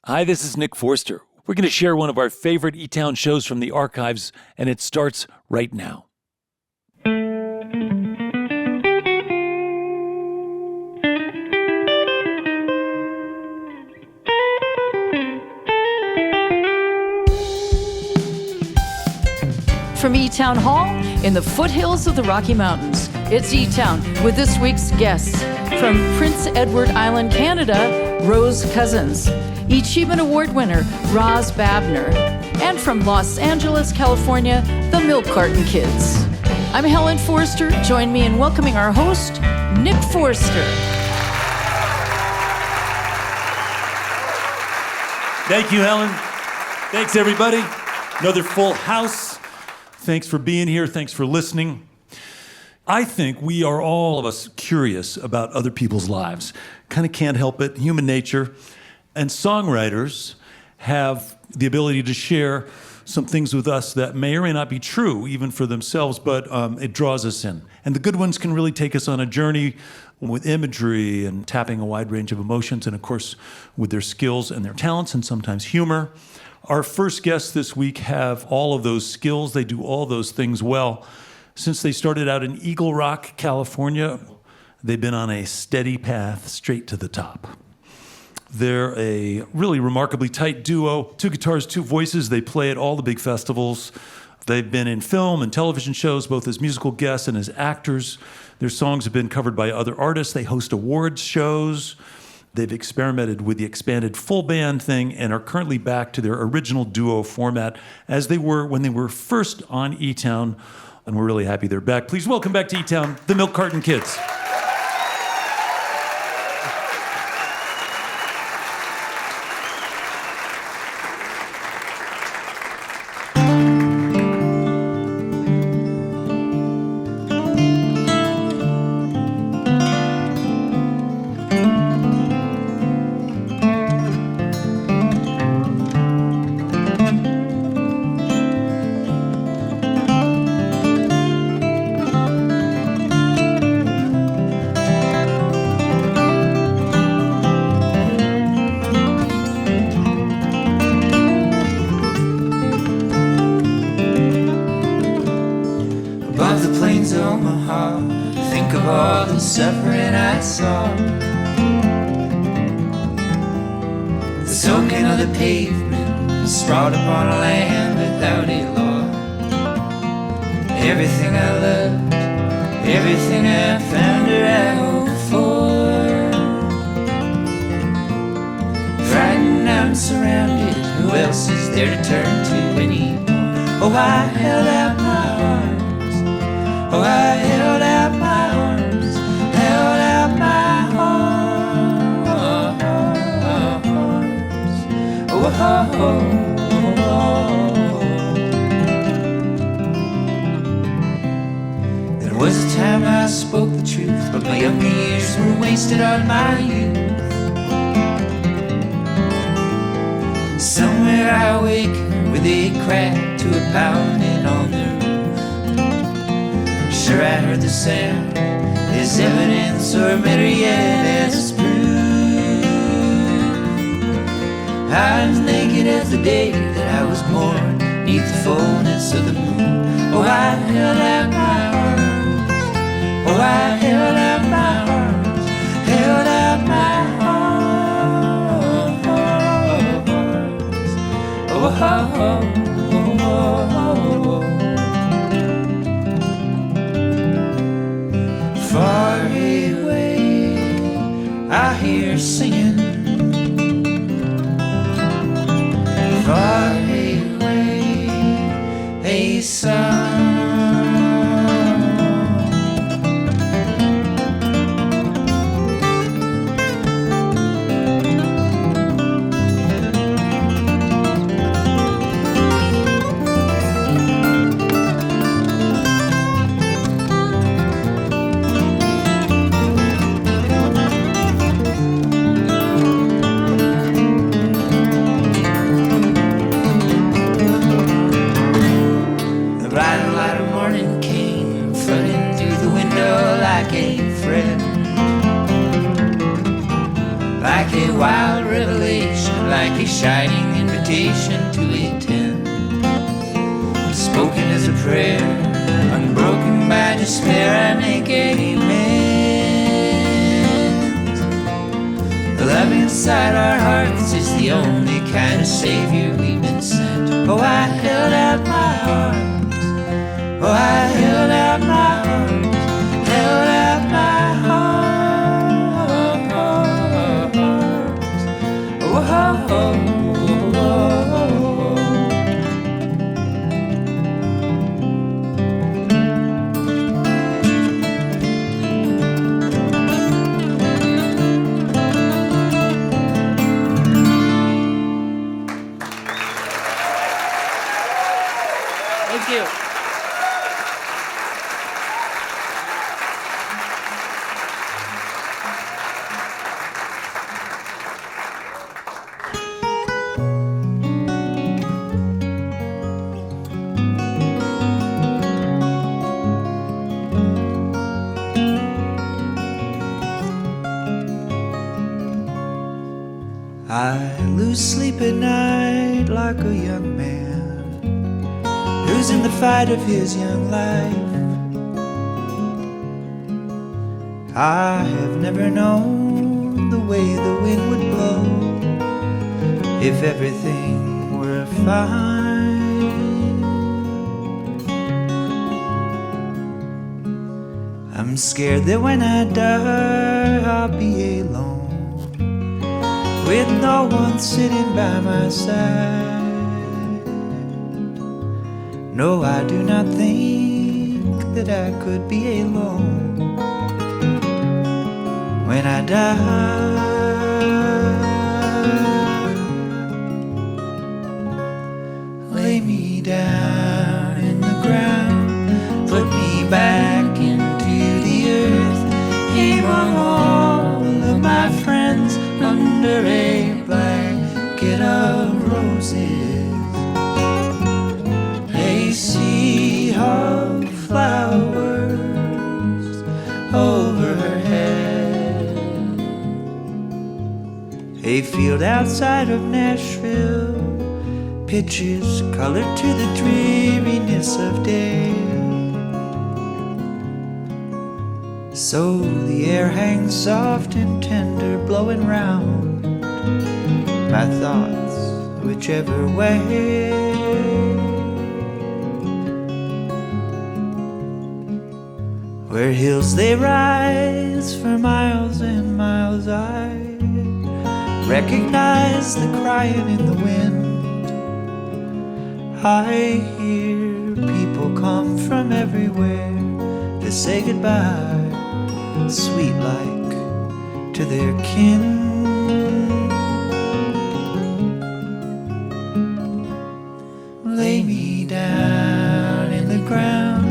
Hi, this is Nick Forster. We're going to share one of our favorite eTown shows from the archives, and it starts right now. From eTown Hall in the foothills of the Rocky Mountains, it's eTown with this week's guests. From Prince Edward Island, Canada, Rose Cousins. Achievement Award winner, Roz Babner. And from Los Angeles, California, the Milk Carton Kids. I'm Helen Forster. Join me in welcoming our host, Nick Forster. Thank you, Helen. Thanks, everybody. Another full house. Thanks for being here. Thanks for listening. I think we are all of us curious about other people's lives. Kind of can't help it, human nature. And songwriters have the ability to share some things with us that may or may not be true, even for themselves, but it draws us in. And the good ones can really take us on a journey with imagery and tapping a wide range of emotions, and of course, with their skills and their talents, and sometimes humor. Our first guests this week have all of those skills. They do all those things well. Since they started out in Eagle Rock, California, they've been on a steady path straight to the top. They're a really remarkably tight duo, 2 guitars, 2 voices. They play at all the big festivals. They've been in film and television shows, both as musical guests and as actors. Their songs have been covered by other artists. They host awards shows. They've experimented with the expanded full band thing and are currently back to their original duo format as they were when they were first on eTown. And we're really happy they're back. Please welcome back to eTown, the Milk Carton Kids. Suffering I saw, the soaking of the pavement, sprawled upon a land without a law. Everything I loved, everything I found her out for. Frightened and surrounded, who else is there to turn to anymore? Oh, I held out my arms, oh, I held out my arms. Held out my arms, oh, There was a time I spoke the truth, but my young years were wasted on my youth. Somewhere I awakened with a crack to a pounding on the roof. Sure, I heard the sound as evidence or better yet as proof. I was naked as the day that I was born, neath the fullness of the moon. Oh, I held out my arms, oh, I held out my arms, held out my arms, oh, Far away, I hear singing. Far away, a song. like a shining invitation to attend. Spoken as a prayer, unbroken by despair, I make amends. The love inside our hearts is the only kind of savior we've been sent. Oh, I held out my arms. Oh, I held out my arms. Held out my arms. Oh, oh, oh, oh, oh. Thank you. I lose sleep at night like a young man who's in the fight of his young life. I have never known the way the wind would blow if everything were fine. I'm scared that when I die I'll be alone with no one sitting by my side. No, I do not think that I could be alone when I die. Lay me down in the ground, put me back into the earth, among all of my friends, under a blanket of roses, a sea of flowers overhead, a field outside of Nashville, pictures colored to the dreariness of day. So the air hangs soft and tender, blowing round my thoughts whichever way. Where hills they rise for miles and miles, I recognize the crying in the wind. I hear people come from everywhere to say goodbye, sweet like to their kin. Lay me down in the ground,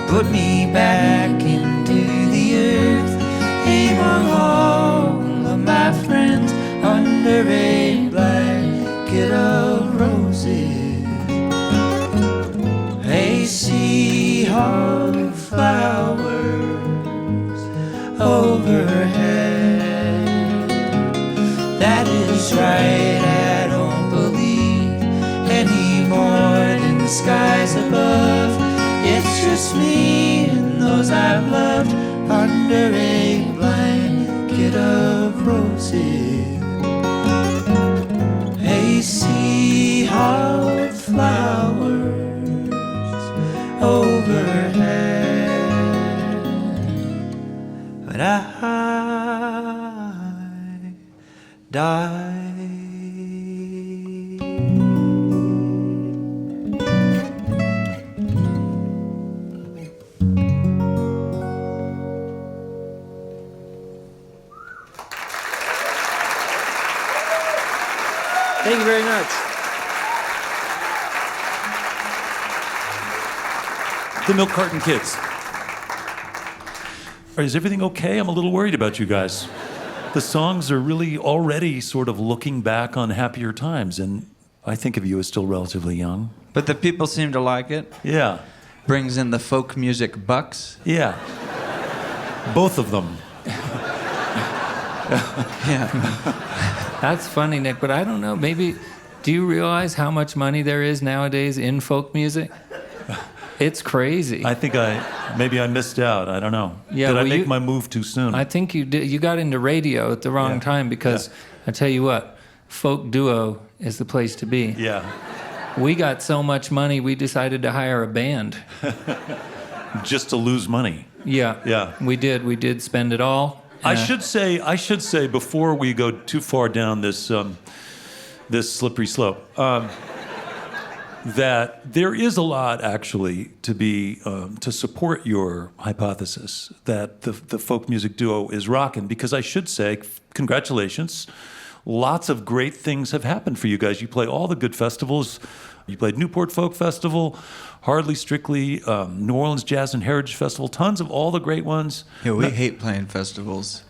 put me back into the earth, among all of my friends, under a blanket of roses, a sea of flowers overhead. That is right, I don't believe any more than the skies above. It's just me and those I've loved, under a blanket of roses, a sea of flowers overhead. But I die. Thank you very much. The Milk Carton Kids. Is everything okay? I'm a little worried about you guys. The songs are really already sort of looking back on happier times, and I think of you as still relatively young. But the people seem to like it. Yeah. Brings in the folk music bucks. Yeah. Both of them. Yeah. That's funny, Nick, but I don't know. Maybe, do you realize how much money there is nowadays in folk music? It's crazy. I think maybe I missed out. I don't know. Yeah, Did I well, make my move too soon? I think you did. You got into radio at the wrong time because I tell you what, folk duo is the place to be. Yeah. We got so much money, we decided to hire a band. Just to lose money. Yeah. Yeah. We did spend it all. I should say before we go too far down this slippery slope, that there is a lot actually to be to support your hypothesis that the folk music duo is rocking. Because I should say, congratulations. Lots of great things have happened for you guys. You play all the good festivals. You played Newport Folk Festival, Hardly Strictly, New Orleans Jazz and Heritage Festival, tons of all the great ones. Yeah, we hate playing festivals.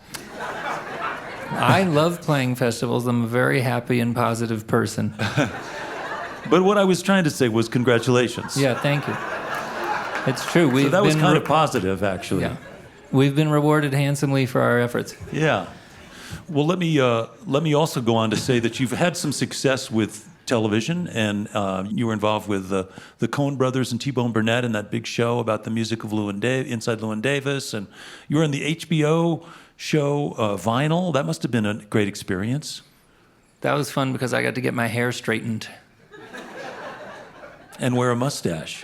I love playing festivals. I'm a very happy and positive person. But what I was trying to say was congratulations. Yeah, thank you. It's true. So that was kind of positive, actually. Yeah. We've been rewarded handsomely for our efforts. Yeah. Well, let me also go on to say that you've had some success with television, and you were involved with the Coen brothers and T-Bone Burnett in that big show about the music of Inside Llewyn Davis, and you were in the HBO show Vinyl. That must have been a great experience. That was fun because I got to get my hair straightened. And wear a mustache.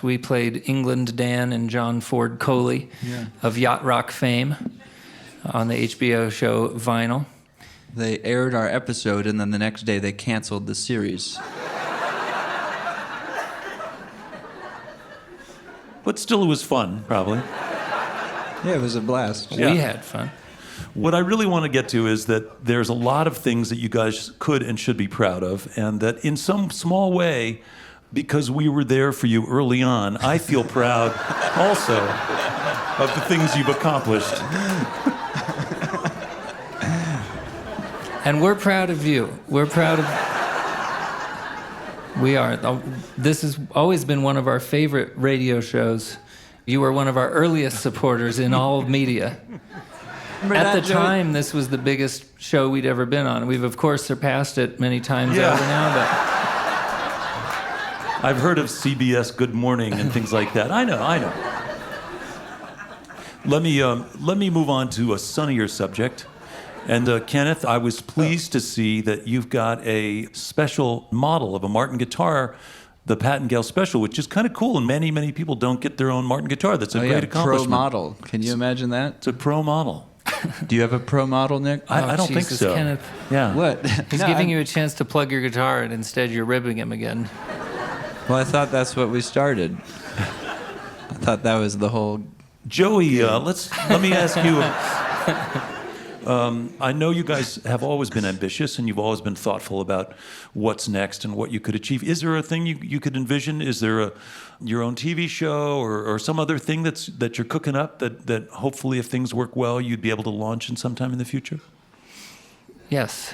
We played England Dan and John Ford Coley of yacht rock fame on the HBO show Vinyl. They aired our episode, and then the next day they canceled the series. But still, it was fun, probably. Yeah, it was a blast. Yeah. We had fun. What I really want to get to is that there's a lot of things that you guys could and should be proud of, and that in some small way, because we were there for you early on, I feel proud also of the things you've accomplished. And we're proud of you. We're proud of... We are. This has always been one of our favorite radio shows. You were one of our earliest supporters in all of media. At the time, this was the biggest show we'd ever been on. We've, of course, surpassed it many times over now, but... I've heard of CBS Good Morning and things like that. I know. Let me move on to a sunnier subject. And Kenneth, I was pleased to see that you've got a special model of a Martin guitar, the Pat & Gale Special, which is kind of cool, and many, many people don't get their own Martin guitar. That's a great accomplishment. Pro model. Can you imagine that? It's a pro model. Do you have a pro model, Nick? I don't think Jesus, so. Kenneth. Yeah. What? He's giving you a chance to plug your guitar, and instead you're ribbing him again. Well, I thought that's what we started. I thought that was the whole... Joey, let me ask you... I know you guys have always been ambitious, and you've always been thoughtful about what's next and what you could achieve. Is there a thing you could envision? Is there your own TV show or some other thing that you're cooking up that hopefully, if things work well, you'd be able to launch in sometime in the future? Yes.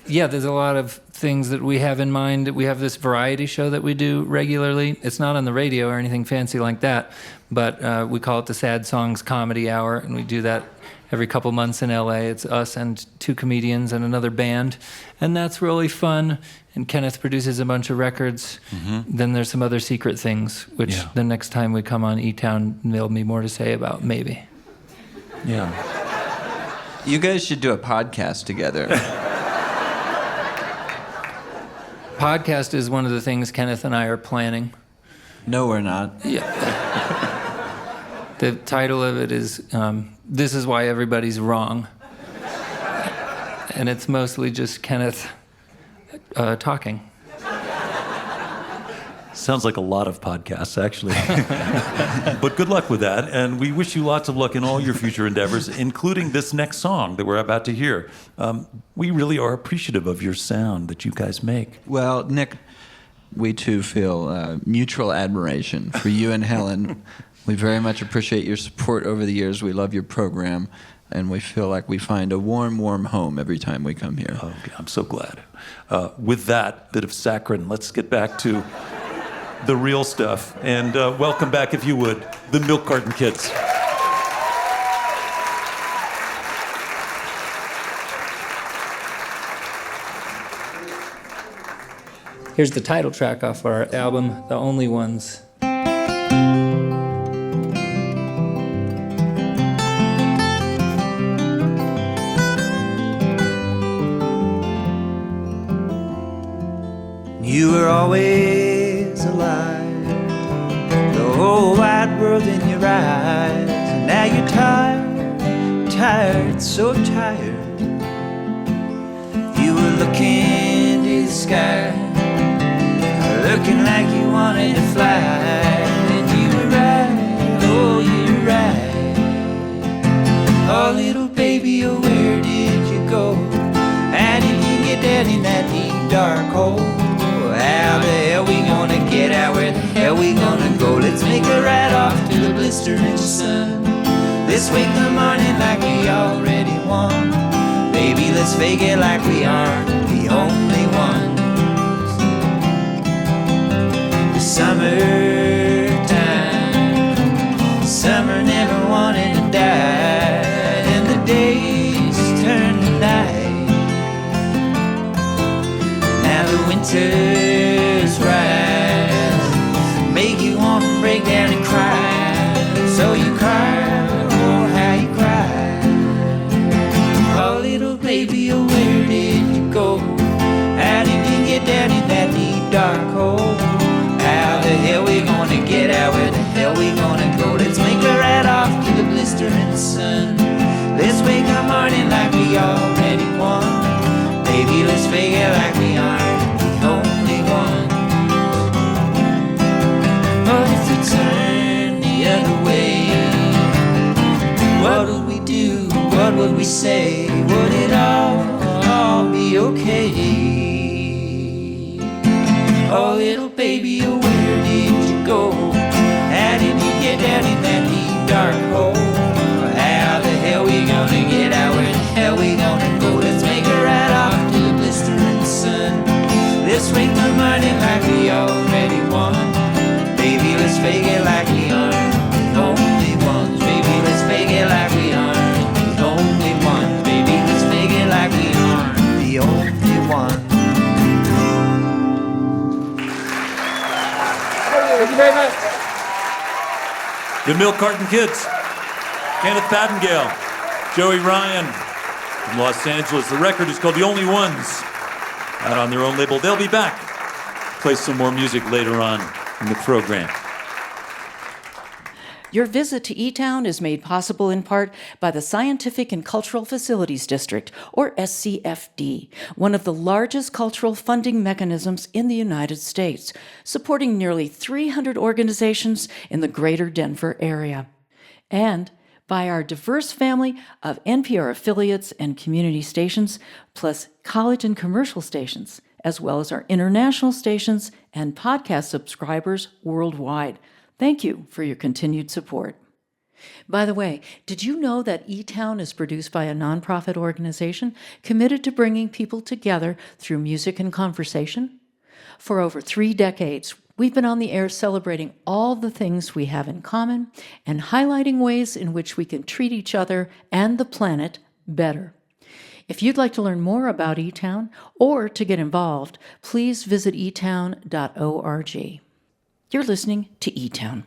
Yeah, there's a lot of things that we have in mind. We have this variety show that we do regularly. It's not on the radio or anything fancy like that, but we call it the Sad Songs Comedy Hour, and we do that every couple months in LA. It's us and two comedians and another band, and that's really fun. And Kenneth produces a bunch of records. Mm-hmm. Then there's some other secret things, which the next time we come on eTown, there'll be more to say about, maybe. Yeah. You guys should do a podcast together. Podcast is one of the things Kenneth and I are planning. No, we're not. Yeah. The title of it is This Is Why Everybody's Wrong. And it's mostly just Kenneth talking. Sounds like a lot of podcasts, actually. But good luck with that, and we wish you lots of luck in all your future endeavors, including this next song that we're about to hear. We really are appreciative of your sound that you guys make. Well, Nick, we too feel mutual admiration for you and Helen. We very much appreciate your support over the years. We love your program, and we feel like we find a warm, warm home every time we come here. Okay, I'm so glad. With that bit of saccharine, let's get back to the real stuff. And welcome back, if you would, the Milk Carton Kids. Here's the title track off our album, The Only Ones. You were always alive, the whole wide world in your eyes. And now you're tired, tired, so tired. You were looking to the sky, looking like you wanted to fly. And you were right, oh, you were right. Oh, little baby, oh, where did you go? How did you get down in that deep, dark hole? How the hell we gonna get out? Where the hell we gonna go? Let's make a ride off to the blistering sun. Let's wake the morning like we already won. Baby, let's fake it like we aren't the only ones. The summertime, summer never wanted to die, and the days turn to night. Now the winter's rise, make you want to break down and cry. So you cry, oh how you cry. Oh little baby, oh where did you go? How did you get down in that deep dark hole? How the hell we gonna get out? Where the hell we gonna go? Let's make a ride off to the blistering sun. Let's wake up morning like we already won. Baby, let's fake it like we aren't the only one. But if we turn the other way, what would we do? What would we say? Would it all be okay? Oh little baby, oh where did you go? How did you get down in that deep dark hole? How the hell we gonna get out? Where the hell we gonna go? Let's make a ride off to the blistering sun. Let's wake the morning like we already won. Baby, let's fake it like we aren't the only ones. Baby, let's fake it like we aren't the only ones. Baby, let's fake it like we aren't the only ones. Thank you very much. The Milk Carton Kids, Kenneth Pattingale, Joey Ryan from Los Angeles. The record is called The Only Ones, out on their own label. They'll be back. Play some more music later on in the program. Your visit to eTown is made possible in part by the Scientific and Cultural Facilities District, or SCFD, one of the largest cultural funding mechanisms in the United States, supporting nearly 300 organizations in the greater Denver area. And by our diverse family of NPR affiliates and community stations, plus college and commercial stations, as well as our international stations and podcast subscribers worldwide. Thank you for your continued support. By the way, did you know that eTown is produced by a nonprofit organization committed to bringing people together through music and conversation? For over 3 decades, we've been on the air celebrating all the things we have in common and highlighting ways in which we can treat each other and the planet better. If you'd like to learn more about eTown or to get involved, please visit etown.org. You're listening to eTown.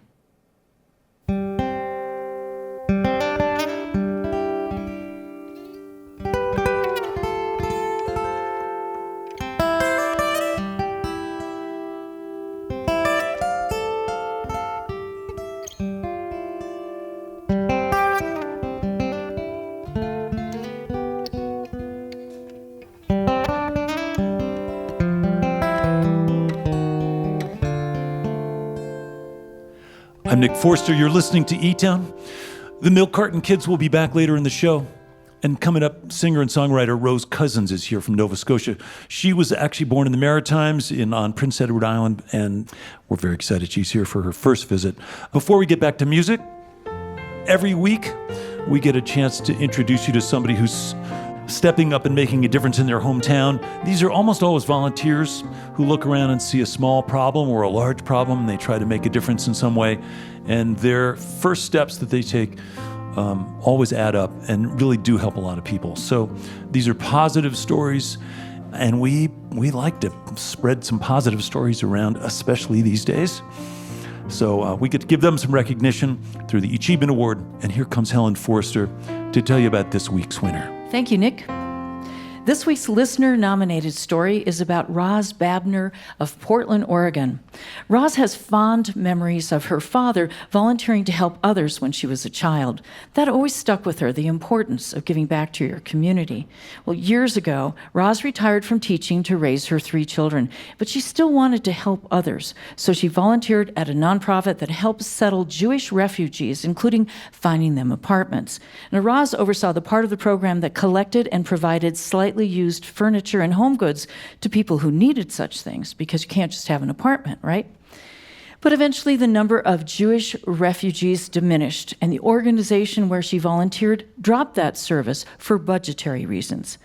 I'm Nick Forster. You're listening to eTown. The Milk Carton Kids will be back later in the show. And coming up, singer and songwriter Roz Cousins is here from Nova Scotia. She was actually born in the Maritimes on Prince Edward Island, and we're very excited she's here for her first visit. Before we get back to music, every week we get a chance to introduce you to somebody who's stepping up and making a difference in their hometown. These are almost always volunteers who look around and see a small problem or a large problem, and they try to make a difference in some way. And their first steps that they take always add up and really do help a lot of people. So these are positive stories, And we like to spread some positive stories around, especially these days. So we get to give them some recognition through the Achievement Award. And here comes Helen Forster to tell you about this week's winner. Thank you, Nick. This week's listener-nominated story is about Roz Babner of Portland, Oregon. Roz has fond memories of her father volunteering to help others when she was a child. That always stuck with her, the importance of giving back to your community. Well, years ago, Roz retired from teaching to raise her 3 children, but she still wanted to help others. So she volunteered at a nonprofit that helps settle Jewish refugees, including finding them apartments. Now, Roz oversaw the part of the program that collected and provided slightly used furniture and home goods to people who needed such things, because you can't just have an apartment, right? But eventually the number of Jewish refugees diminished, and the organization where she volunteered dropped that service for budgetary reasons.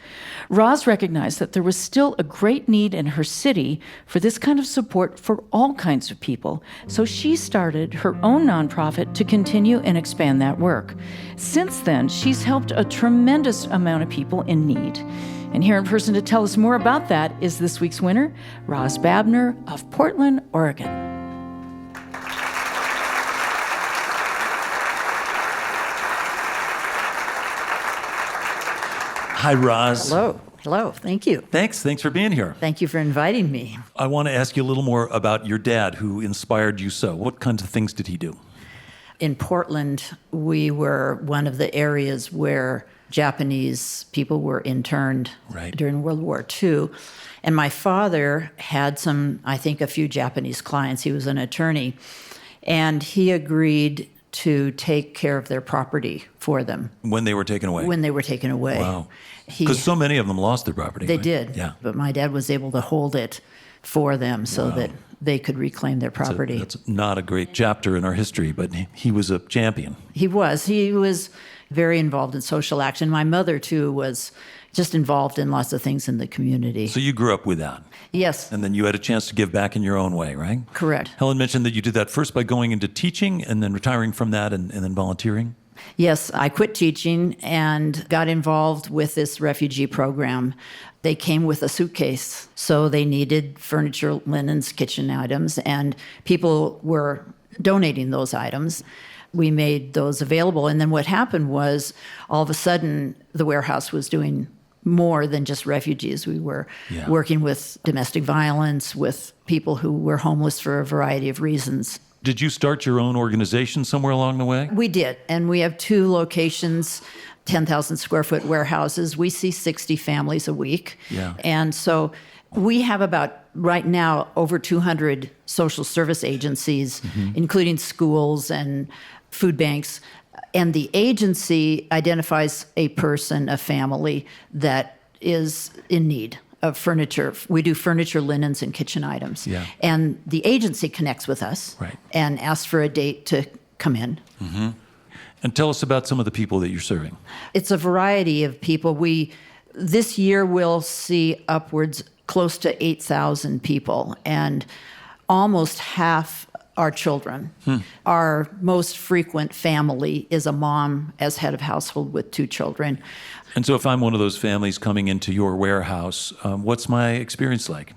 Roz recognized that there was still a great need in her city for this kind of support for all kinds of people, so she started her own nonprofit to continue and expand that work. Since then, she's helped a tremendous amount of people in need. And here in person to tell us more about that is this week's winner, Roz Babner of Portland, Oregon. Hi, Roz. Hello. Thank you. Thanks for being here. Thank you for inviting me. I want to ask you a little more about your dad, who inspired you so. What kinds of things did he do? In Portland, we were one of the areas where Japanese people were interned during World War II. And my father had a few Japanese clients. He was an attorney. And he agreed to take care of their property for them. When they were taken away? When they were taken away. Wow. Because so many of them lost their property. They right? did. Yeah. But my dad was able to hold it for them so that they could reclaim their property. That's not a great chapter in our history, but he was a champion. He was very involved in social action. My mother, too, was just involved in lots of things in the community. So you grew up with that. Yes. And then you had a chance to give back in your own way, right? Correct. Helen mentioned that you did that first by going into teaching and then retiring from that and then volunteering. Yes, I quit teaching and got involved with this refugee program. They came with a suitcase, so they needed furniture, linens, kitchen items, and people were donating those items. We made those available, and then what happened was all of a sudden the warehouse was doing more than just refugees. We were working with domestic violence, with people who were homeless for a variety of reasons. Did you start your own organization somewhere along the way? We did, and we have 2 locations, 10,000 square foot warehouses. We see 60 families a week. Yeah. And so we have about, right now, over 200 social service agencies, including schools and food banks. And the agency identifies a person, a family, that is in need of furniture. We do furniture, linens, and kitchen items. Yeah. And the agency connects with us and asks for a date to come in. Mm-hmm. And tell us about some of the people that you're serving. It's a variety of people. This year we'll see upwards close to 8,000 people, and almost half are children. Our most frequent family is a mom as head of household with 2 children. And so if I'm one of those families coming into your warehouse, what's my experience like?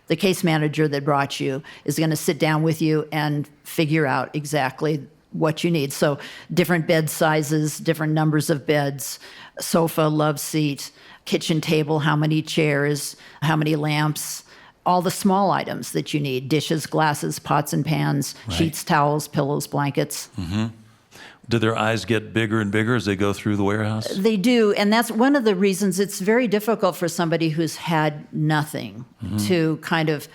The case manager that brought you is going to sit down with you and figure out exactly what you need. So different bed sizes, different numbers of beds, sofa, love seat, kitchen table, how many chairs, how many lamps, all the small items that you need, dishes, glasses, pots and pans, sheets, towels, pillows, blankets. Do their eyes get bigger and bigger as they go through the warehouse? They do, and that's one of the reasons it's very difficult for somebody who's had nothing to kind of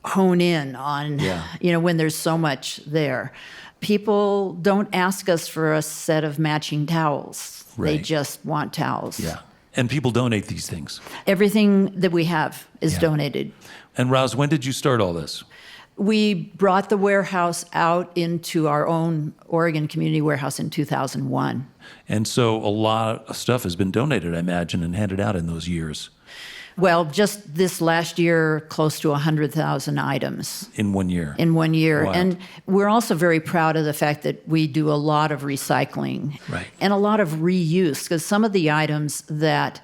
hone in on, when there's so much there. People don't ask us for a set of matching towels. They just want towels. Yeah. And people donate these things. Everything that we have is donated. And Roz, when did you start all this? We brought the warehouse out into our own Oregon Community Warehouse in 2001. And so a lot of stuff has been donated, I imagine, and handed out in those years. Well, just this last year, close to 100,000 items. In 1 year? In 1 year. Wow. And we're also very proud of the fact that we do a lot of recycling and a lot of reuse, because some of the items that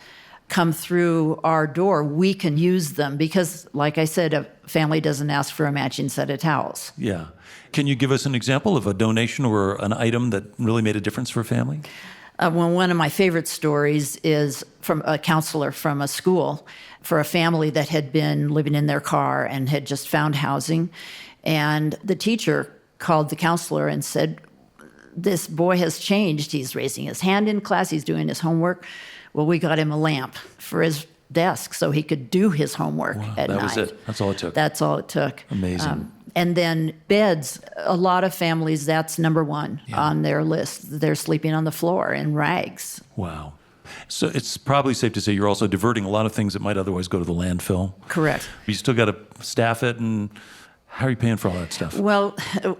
come through our door, we can use them because, like I said, a family doesn't ask for a matching set of towels. Yeah. Can you give us an example of a donation or an item that really made a difference for a family? Well, one of my favorite stories is from a counselor from a school for a family that had been living in their car and had just found housing. And the teacher called the counselor and said, "This boy has changed. He's raising his hand in class. He's doing his homework." Well, we got him a lamp for his desk so he could do his homework at night. That was it. That's all it took. That's all it took. Amazing. And then beds. A lot of families, that's number one on their list. They're sleeping on the floor in rags. Wow. So it's probably safe to say you're also diverting a lot of things that might otherwise go to the landfill. Correct. You still got to staff it, and how are you paying for all that stuff? Well,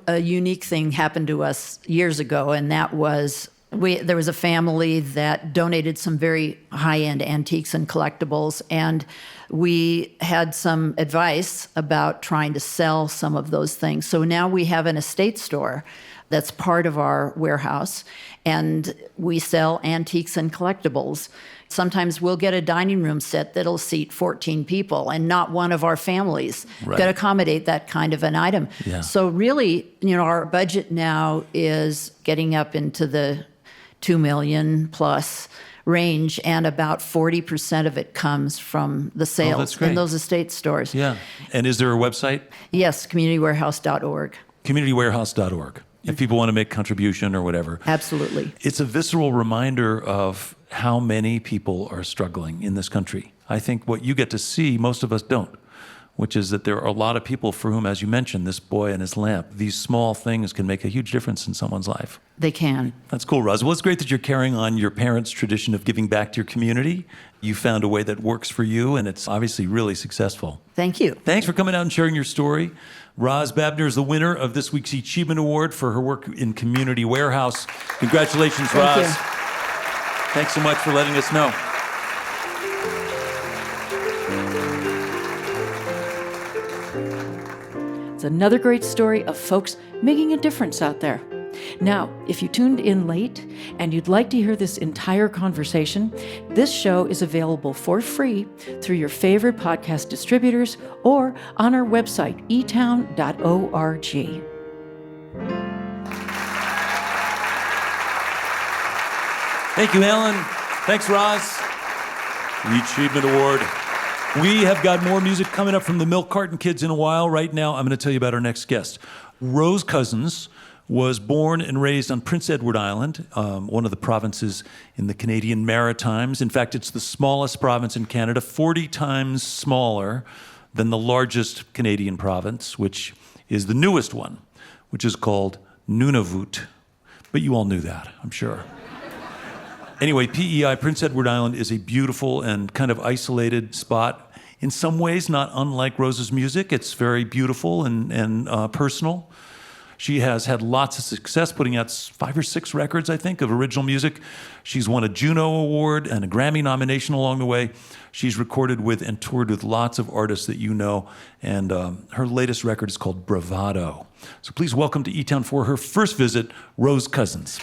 a unique thing happened to us years ago, and that was there was a family that donated some very high-end antiques and collectibles, and we had some advice about trying to sell some of those things. So now we have an estate store that's part of our warehouse, and we sell antiques and collectibles. Sometimes we'll get a dining room set that'll seat 14 people, and not one of our families could accommodate that kind of an item. Yeah. So really, our budget now is getting up into the $2 million plus range, and about 40% of it comes from the sales that's great. in those estate stores. Yeah. And is there a website? Yes, communitywarehouse.org. Communitywarehouse.org. If people want to make contribution or whatever. Absolutely. It's a visceral reminder of how many people are struggling in this country. I think what you get to see, most of us don't, which is that there are a lot of people for whom, as you mentioned, this boy and his lamp, these small things can make a huge difference in someone's life. They can. That's cool, Roz. Well, it's great that you're carrying on your parents' tradition of giving back to your community. You found a way that works for you, and it's obviously really successful. Thank you. Thanks for coming out and sharing your story. Roz Babner is the winner of this week's Achievement Award for her work in Community Warehouse. Congratulations, Thank Roz. you. Thanks so much for letting us know. It's another great story of folks making a difference out there. Now, if you tuned in late and you'd like to hear this entire conversation, this show is available for free through your favorite podcast distributors or on our website, eTown.org. Thank you, Helen. Thanks, Roz. The Achievement Award. We have got more music coming up from the Milk Carton Kids in a while. Right now, I'm going to tell you about our next guest. Roz Cousins was born and raised on Prince Edward Island, one of the provinces in the Canadian Maritimes. In fact, it's the smallest province in Canada, 40 times smaller than the largest Canadian province, which is the newest one, which is called Nunavut. But you all knew that, I'm sure. Anyway, PEI, Prince Edward Island, is a beautiful and kind of isolated spot. In some ways, not unlike Roz's music. It's very beautiful and personal. She has had lots of success putting out 5 or 6 records, I think, of original music. She's won a Juno Award and a Grammy nomination along the way. She's recorded with and toured with lots of artists that you know, and her latest record is called Bravado. So please welcome to eTown for her first visit, Roz Cousins.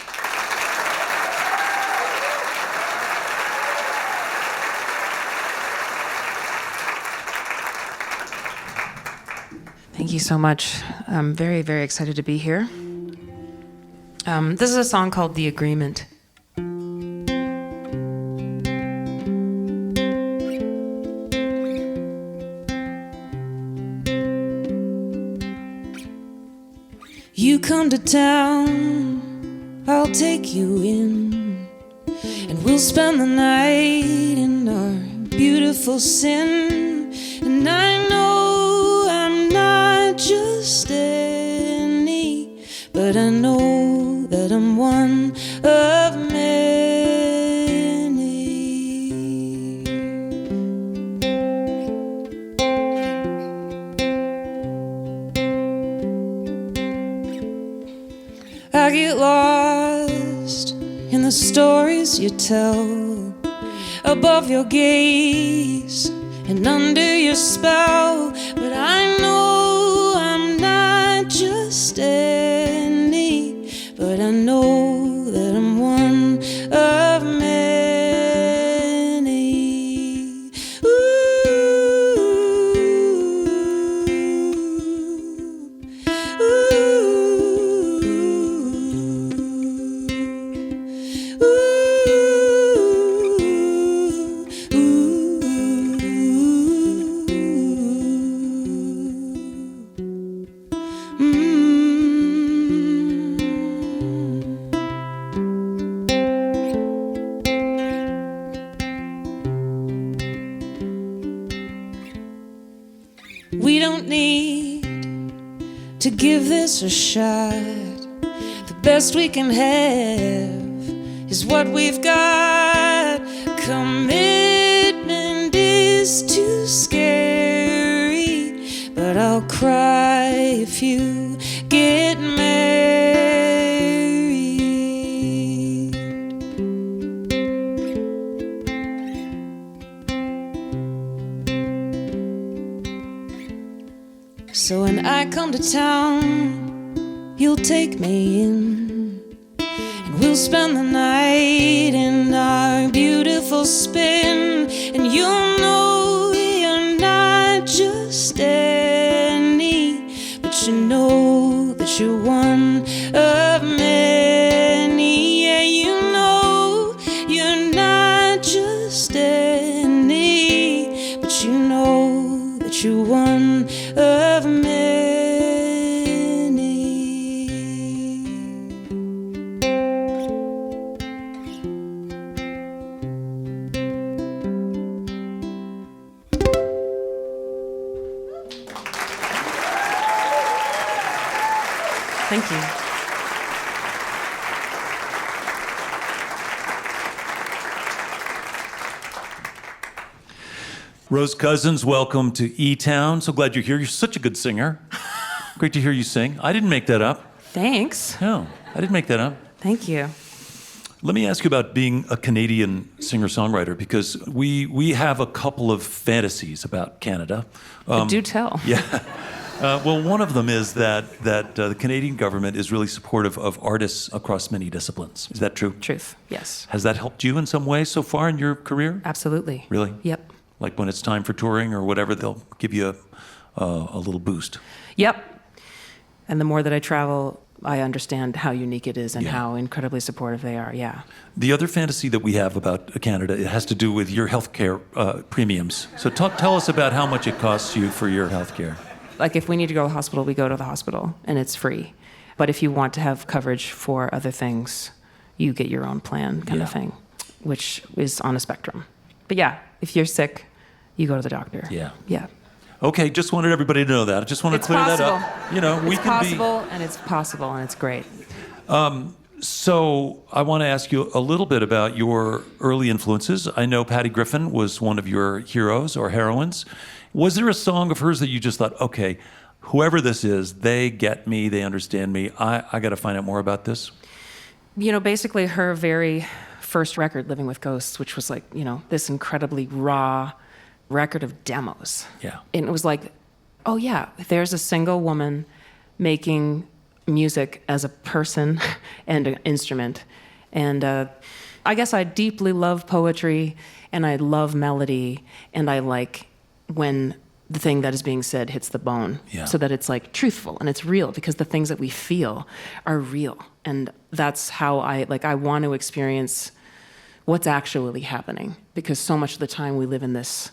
Thank you so much. I'm very, very excited to be here. This is a song called The Agreement. You come to town, I'll take you in, and we'll spend the night in our beautiful sin. And I know I'm not just any, but I know that I'm one of many. I get lost in the stories you tell, above your gaze and under your spell. But I know I'm not just any, but I know that I'm one of many. We don't need to give this a shot. The best we can have is what we've got. Commitment is too scary, but I'll cry if you get married. So when I come to town, you'll take me in, and we'll spend the night in our beautiful spin. And you'll know you're not just any, but you know that you're one of many. Yeah, you know you're not just any, but you know that you're one of many. Thank you. Roz Cousins, welcome to eTown. So glad you're here. You're such a good singer. Great to hear you sing. I didn't make that up. Thanks. No, I didn't make that up. Thank you. Let me ask you about being a Canadian singer-songwriter, because we have a couple of fantasies about Canada. Do tell. Yeah. Well, one of them is that the Canadian government is really supportive of artists across many disciplines. Is that true? Truth, yes. Has that helped you in some way so far in your career? Absolutely. Really? Yep. Like when it's time for touring or whatever, they'll give you a little boost. Yep. And the more that I travel, I understand how unique it is and Yeah. how incredibly supportive they are, yeah. The other fantasy that we have about Canada, it has to do with your healthcare premiums. So tell us about how much it costs you for your healthcare. Like if we need to go to the hospital, we go to the hospital and it's free. But if you want to have coverage for other things, you get your own plan kind of thing, which is on a spectrum. But yeah, if you're sick, you go to the doctor. Yeah. Yeah. Okay, just wanted everybody to know that. I just want to It's clear possible. that up. You know, we It's can possible, and it's possible, and it's great. So I want to ask you a little bit about your early influences. I know Patty Griffin was one of your heroes or heroines. Was there a song of hers that you just thought, okay, whoever this is, they get me, they understand me. I got to find out more about this? You know, basically her very first record, Living with Ghosts, which was like, you know, this incredibly raw record of demos. Yeah. And it was like, oh yeah, there's a single woman making music as a person and an instrument. And I guess I deeply love poetry, and I love melody, and I like when the thing that is being said hits the bone, so that it's like truthful and it's real, because the things that we feel are real. And that's how I want to experience what's actually happening, because so much of the time we live in this,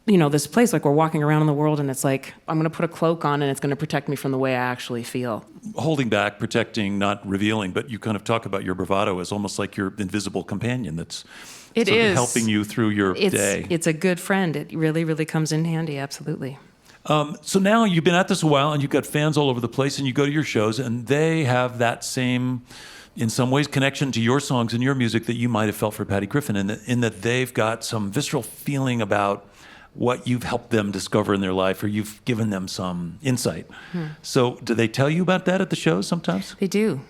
you know, this place, like we're walking around in the world and it's like, I'm going to put a cloak on and it's going to protect me from the way I actually feel. Holding back, protecting, not revealing, but you kind of talk about your bravado as almost like your invisible companion that's It sort of is. helping you through your day. It's a good friend. It really, really comes in handy, absolutely. So now you've been at this a while and you've got fans all over the place, and you go to your shows and they have that same, in some ways, connection to your songs and your music that you might have felt for Patty Griffin, in that they've got some visceral feeling about what you've helped them discover in their life, or you've given them some insight. So do they tell you about that at the shows sometimes? They do.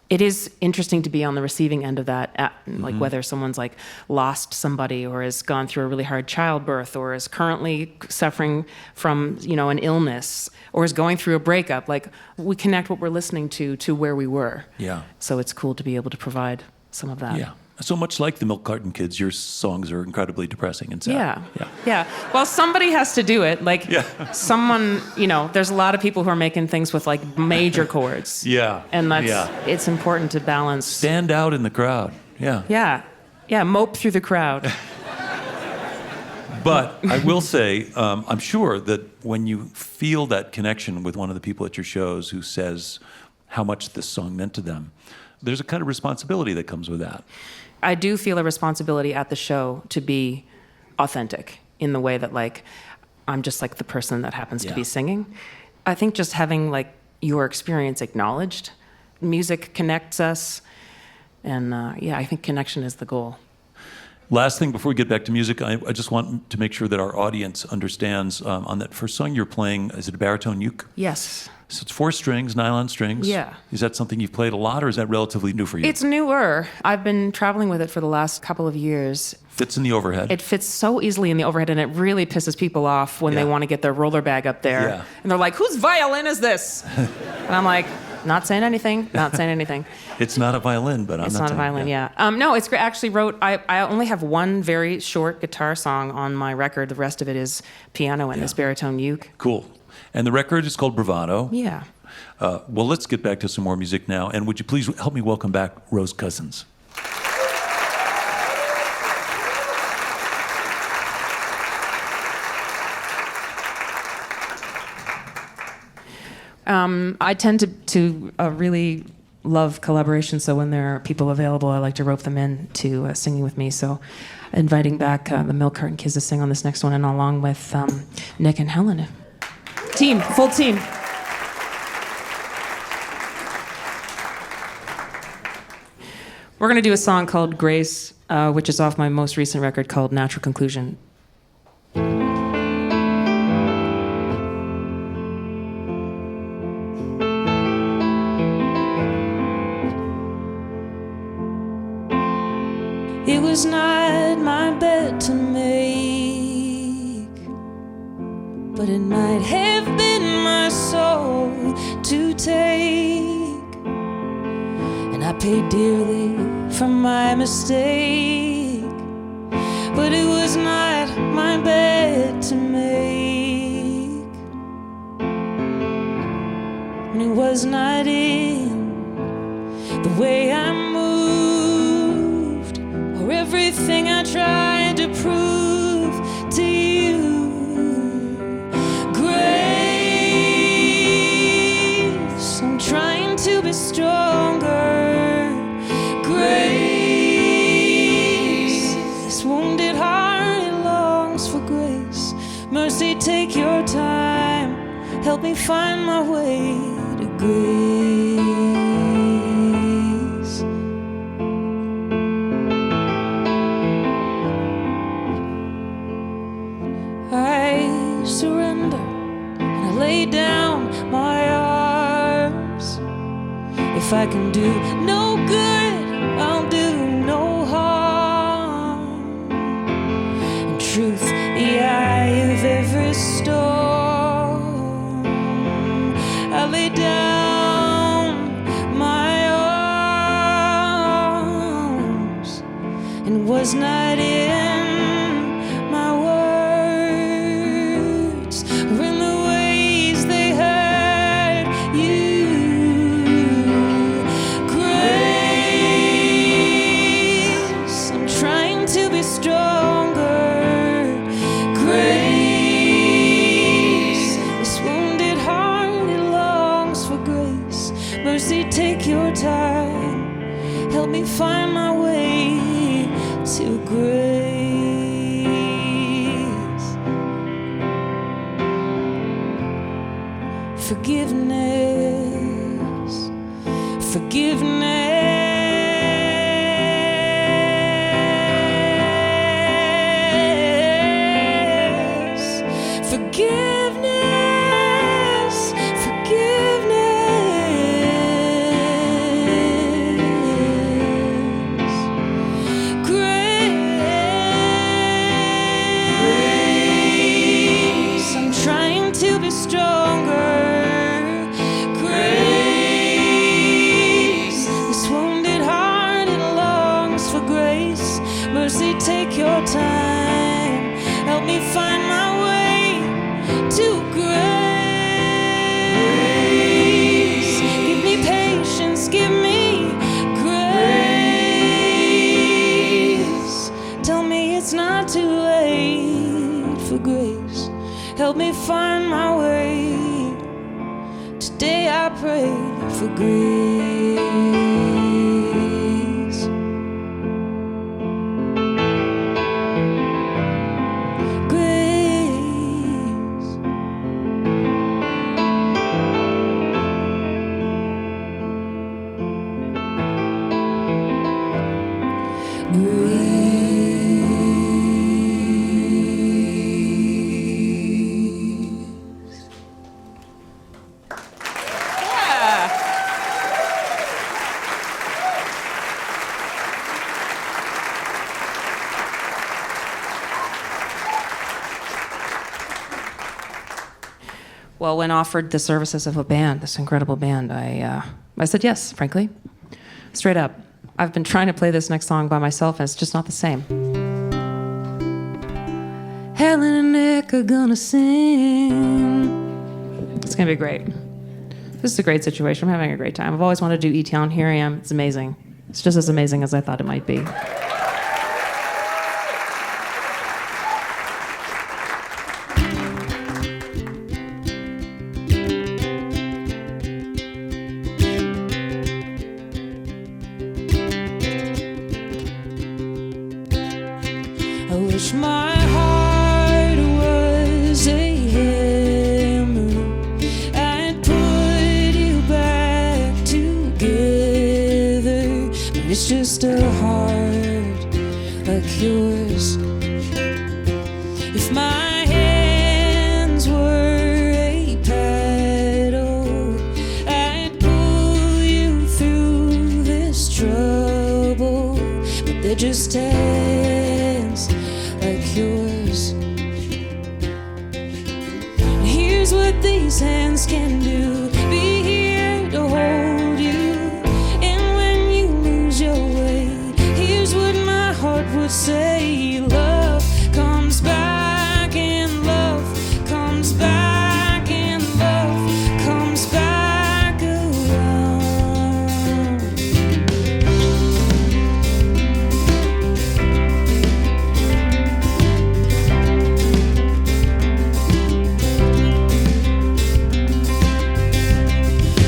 It is interesting to be on the receiving end of that, like whether someone's like lost somebody, or has gone through a really hard childbirth, or is currently suffering from, you know, an illness, or is going through a breakup. Like, we connect what we're listening to where we were. Yeah. So it's cool to be able to provide some of that. Yeah. So much like the Milk Carton Kids, your songs are incredibly depressing and sad. Yeah. Well, somebody has to do it. Like, someone, you know, there's a lot of people who are making things with like major chords. Yeah. And it's important to balance. Stand out in the crowd. Yeah. Yeah, mope through the crowd. But I will say, I'm sure that when you feel that connection with one of the people at your shows who says how much this song meant to them, there's a kind of responsibility that comes with that. I do feel a responsibility at the show to be authentic in the way that, like, I'm just like the person that happens to Yeah. be singing. I think just having like your experience acknowledged, music connects us, and I think connection is the goal. Last thing before we get back to music, I just want to make sure that our audience understands on that first song you're playing, is it a baritone uke? Yes. So it's 4 strings, nylon strings. Yeah. Is that something you've played a lot, or is that relatively new for you? It's newer. I've been traveling with it for the last couple of years. Fits in the overhead. It fits so easily in the overhead, and it really pisses people off when they Yeah. want to get their roller bag up there. Yeah. And they're like, whose violin is this? And I'm like, not saying anything, not saying anything. It's not a violin, but I'm It's not not a saying- violin, yeah. No, it's great. I actually wrote, I only have one very short guitar song on my record. The rest of it is piano and this baritone uke. Cool. And the record is called Bravado. Yeah. Well, let's get back to some more music now. And would you please help me welcome back Roz Cousins? I tend to really love collaboration, so when there are people available, I like to rope them in to singing with me. So inviting back the Milk Carton Kids to sing on this next one, and along with Nick and Helen. Team, full team. We're going to do a song called Grace, which is off my most recent record called Natural Conclusion. It was not my bed to make, but it might have been my soul to take. And I paid dearly for my mistake, but it was not my bed to make. And it was not in the way I moved, or everything I tried to prove to you. Grace, I'm trying to be stronger. Grace, this wounded heart, it longs for grace. Mercy, take your time, help me find my way to grace. I surrender and I lay down my arms. If I can do no good, I'll do no harm. In truth, the eye of every storm, I lay down my arms, and was not in my words or in the ways they hurt you. Grace, I'm trying to be stronger. Grace, this wounded heart, it longs for grace. Mercy, take your time, help me find my way to grace. Forgiveness, forgiveness, forgiveness, forgiveness. Grace, I'm trying to be stronger. Grace, this wounded heart, it longs for grace. Mercy, take your time, help me find my way to grace. Give me patience, give me grace. Tell me it's not too late for grace. Help me find my way. Today I pray for grace. Grace. Well, when offered the services of a band, this incredible band, I said yes, frankly. Straight up. I've been trying to play this next song by myself, and it's just not the same. Helen and Nick are gonna sing. It's gonna be great. This is a great situation. I'm having a great time. I've always wanted to do eTown. Here I am. It's amazing. It's just as amazing as I thought it might be. I wish my heart was a hammer. I'd put you back together. But it's just a heart like yours. If my hands were a paddle, I'd pull you through this trouble. But they're just hands like yours. And here's what these hands can do: be here to hold you. And when you lose your way, here's what my heart would say: love comes back, and love comes back, and love comes back around.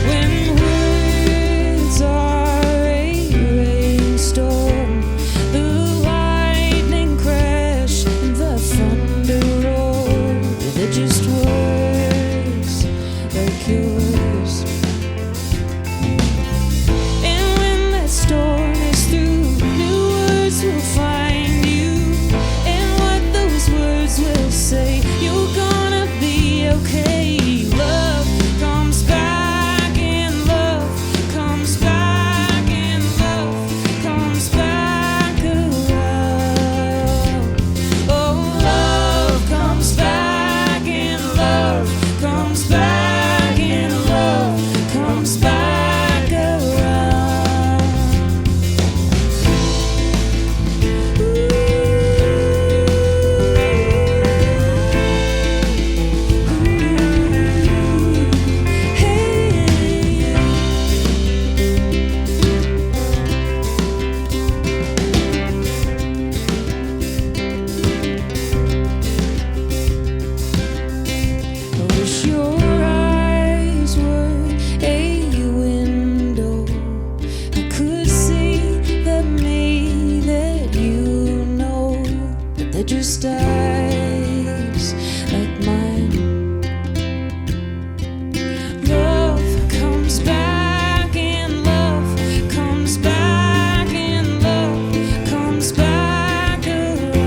When words are a rainstorm, the lightning crash and the thunder roar, they're just words like yours. And when that storm is through, new words will find you. And what those words will say, you're gonna be okay. Love comes back, and love comes back, and love comes back around. Oh, love comes back, and love comes back, and love comes back around. I wish your eyes were a window. I could see the me that you know, but they're just eyes like mine. Love comes back, and love comes back, and love comes back around.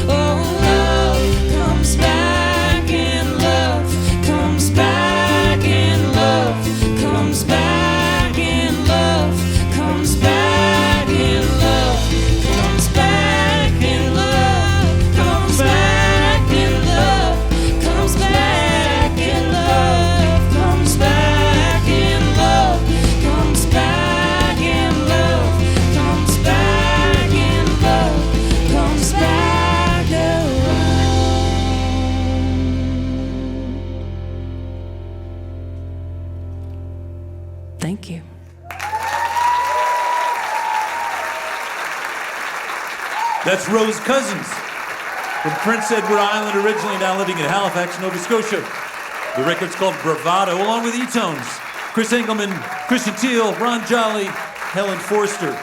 Oh, love comes back, and love comes back, and love comes back, and love comes back, and love comes back, and love comes back, and love comes back, and love comes back, and love comes back, and love comes back, and love comes back around. Thank you. That's Roz Cousins from Prince Edward Island, originally, now living in Halifax, Nova Scotia. The record's called Bravado, along with eTones. Chris Engelman, Christian Teal, Ron Jolly, Helen Forster.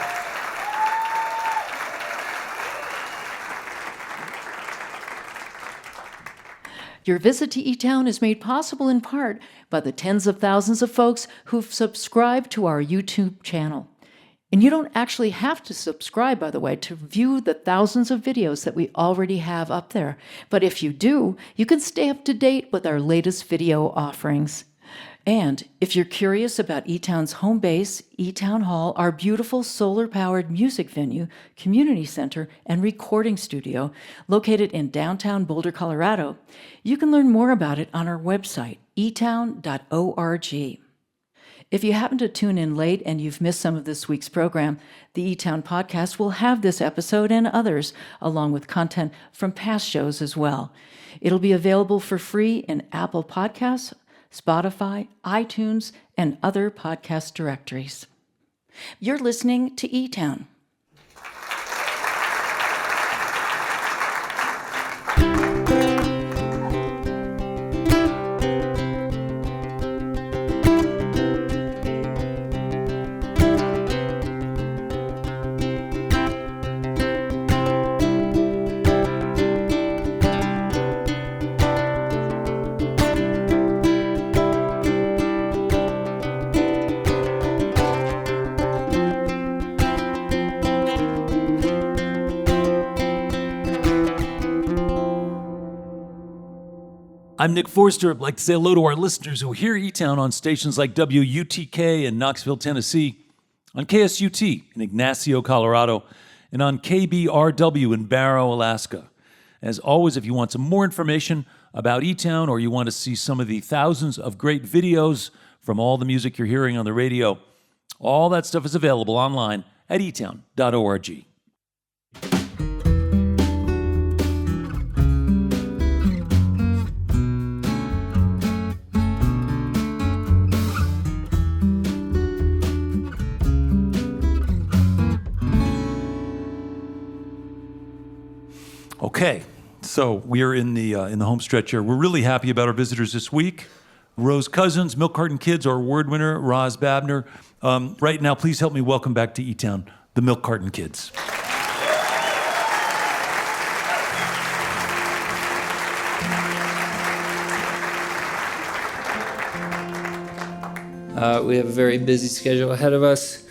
Your visit to eTown is made possible in part by the tens of thousands of folks who've subscribed to our YouTube channel. And you don't actually have to subscribe, by the way, to view the thousands of videos that we already have up there. But if you do, you can stay up to date with our latest video offerings. And if you're curious about eTown's home base, eTown Hall, our beautiful solar-powered music venue, community center, and recording studio located in downtown Boulder, Colorado, you can learn more about it on our website, eTown.org. If you happen to tune in late and you've missed some of this week's program, the eTown podcast will have this episode and others, along with content from past shows as well. It'll be available for free in Apple Podcasts, Spotify, iTunes, and other podcast directories. You're listening to eTown. I'm Nick Forster. I'd like to say hello to our listeners who hear eTown on stations like WUTK in Knoxville, Tennessee, on KSUT in Ignacio, Colorado, and on KBRW in Barrow, Alaska. As always, if you want some more information about eTown or you want to see some of the thousands of great videos from all the music you're hearing on the radio, all that stuff is available online at eTown.org. Okay, so we're in the home stretch here. We're really happy about our visitors this week. Roz Cousins, Milk Carton Kids, our award winner, Roz Babner. Right now, please help me welcome back to eTown, the Milk Carton Kids. We have a very busy schedule ahead of us,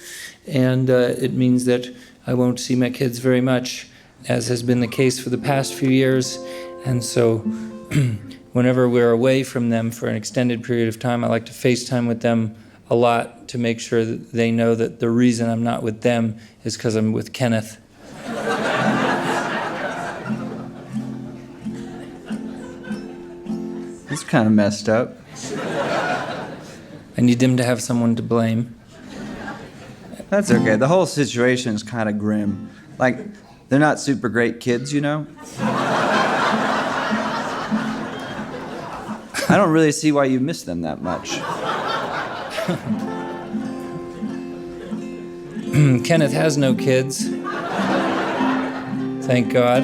and it means that I won't see my kids very much, as has been the case for the past few years. And so whenever we're away from them for an extended period of time, I like to FaceTime with them a lot to make sure that they know that the reason I'm not with them is because I'm with Kenneth. It's kind of messed up. I need them to have someone to blame. That's okay. The whole situation is kind of grim. Like, they're not super great kids, you know? I don't really see why you miss them that much. Kenneth has no kids. Thank God.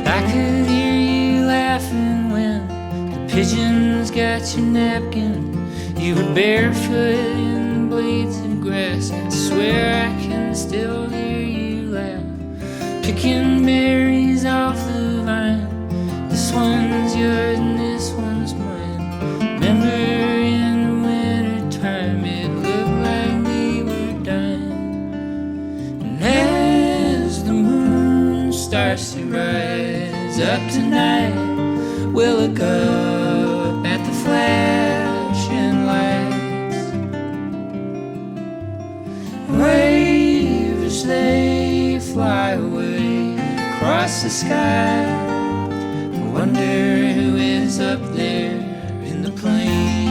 I could hear you laughing when the pigeons got your napkin. You were barefoot in the blades of grass. I swear I can still hear you laugh. Picking berries off the vine. This one's yours and this one's mine. Remember in the winter time it looked like we were dying. And as the moon starts to rise up tonight, we'll look up at the flashing lights. Wave as they fly away across the sky. I wonder who is up there in the plains.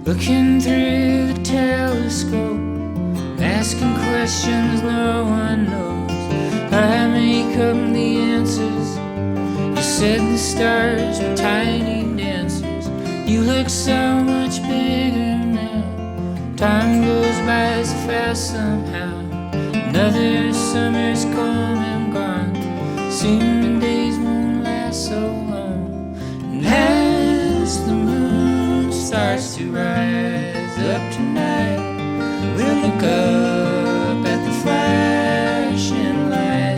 Looking through the telescope, asking questions no one knows. I make up the answers. You said the stars were tiny dancers. You look so much bigger now. Time goes by flies fast somehow. Another summer's come and gone. Soon the days won't last so long. And as the moon starts to rise up tonight, we'll look up at the flashing light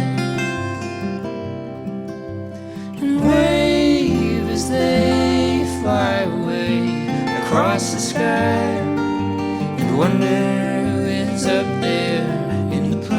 and wave as they fly away across the sky, and wonder who is up there in the plains.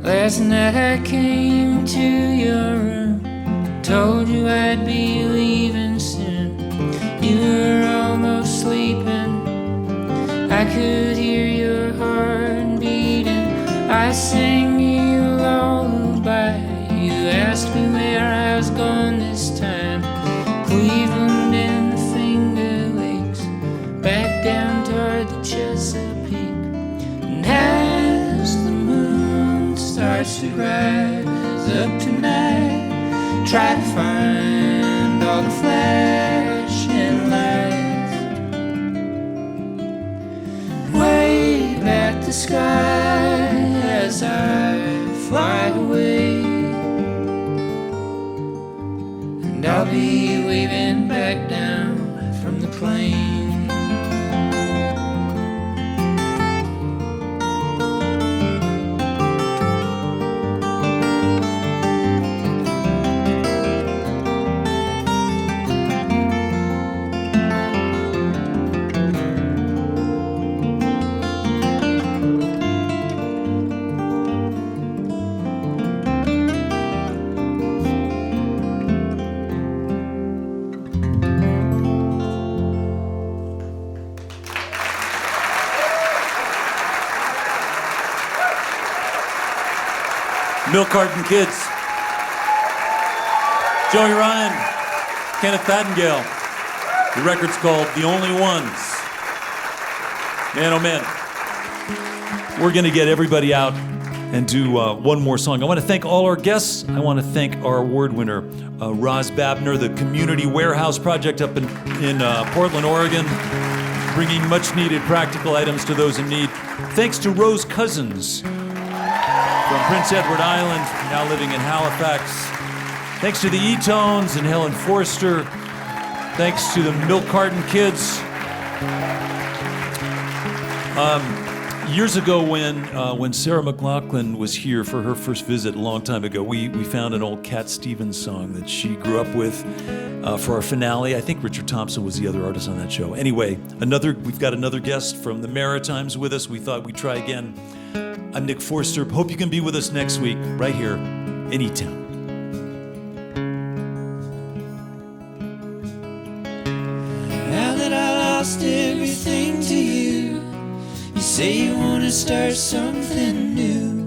Last night I came to your room, told you I'd be leaving soon. You were almost sleeping, I could hear your heart beating. I sang you a lullaby, you asked me where I was gone this time. Cleveland and the Finger Lakes, back down toward the Chesapeake. And as the moon starts to rise up tonight, try to find all the flashing lights, wave at the sky as I fly away, and I'll be waving back down from the plane. Milk Carton Kids. Joey Ryan, Kenneth Fattengale. The record's called The Only Ones. Man, oh man. We're going to get everybody out and do one more song. I want to thank all our guests. I want to thank our award winner, Roz Babner, the Community Warehouse Project up in Portland, Oregon, bringing much-needed practical items to those in need. Thanks to Rose Cousins from Prince Edward Island, now living in Halifax. Thanks to the eTones and Helen Forster. Thanks to the Milk Carton Kids. Years ago when Sarah McLachlan was here for her first visit a long time ago, we found an old Cat Stevens song that she grew up with for our finale. I think Richard Thompson was the other artist on that show. Anyway, we've got another guest from the Maritimes with us. We thought we'd try again. I'm Nick Forster. Hope you can be with us next week, right here in eTown. Now that I lost everything to you, you say you want to start something new,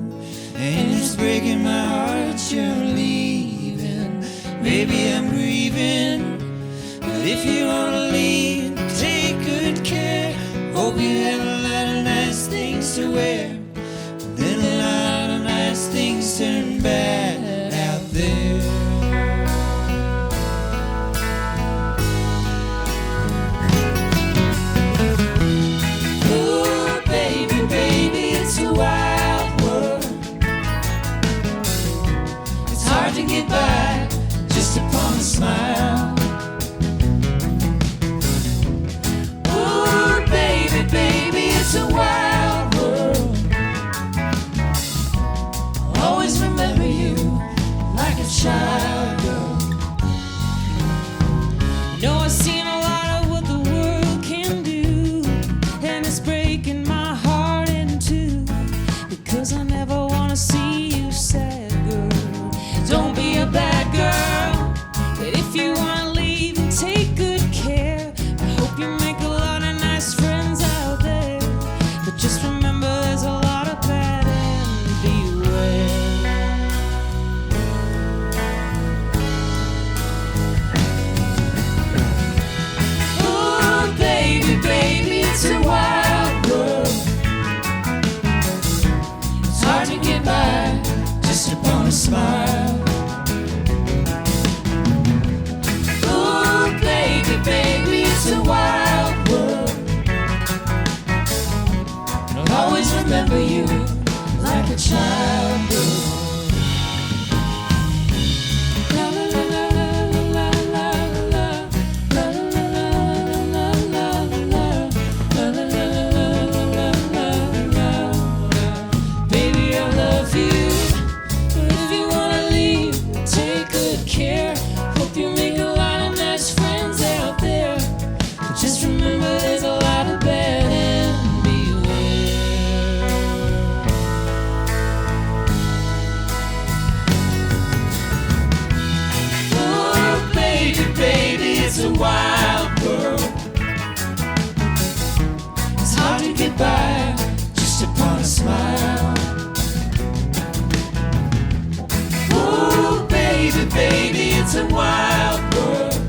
and it's breaking my heart you're leaving. Baby, I'm grieving, but if you want to leave, take good care. Hope you have a lot of nice things to wear. Then a lot of nice things turn bad out there. Ooh, baby, baby, it's a wild world. It's hard to get by just upon a smile. Ooh, baby, baby, it's a wild world. always remember you like a child girl. La la la la la la la la la la la la. Baby, I love you. If you wanna leave, take good care. Hope you make a lot of nice friends out there. But just remember, there's a lot of bad and beware. Oh, baby, baby, it's a wild world. It's hard to get by just upon a smile. Oh, baby, baby, it's a wild world.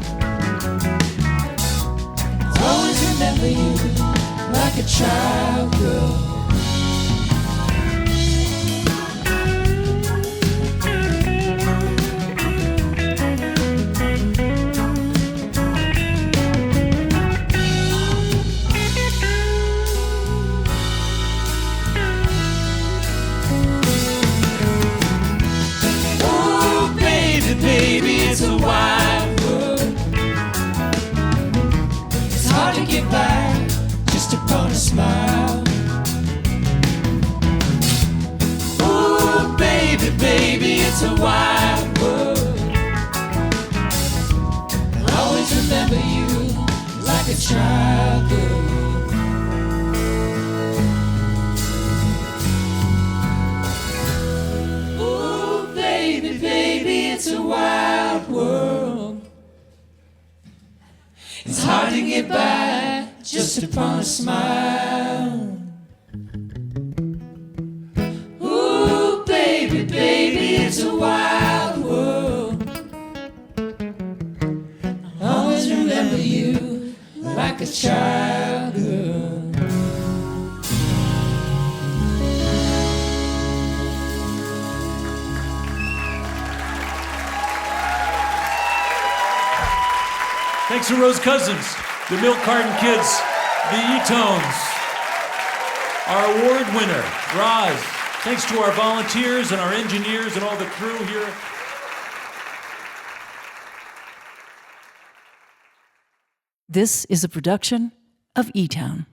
I'll always remember you like a child girl. Oh, baby, baby, it's a wild world. It's hard to get by just upon a smile. Oh, baby, baby, it's a wild world. I'll always remember you like a child girl. Oh, baby, baby, it's a wild world. It's hard to get by just upon a smile. Ooh, baby, baby, it's a wild world. I'll always remember you like a child girl. Thanks to Rose Cousins, the Milk Carton Kids, the eTones, our award winner, Roz. Thanks to our volunteers and our engineers and all the crew here. This is a production of eTown.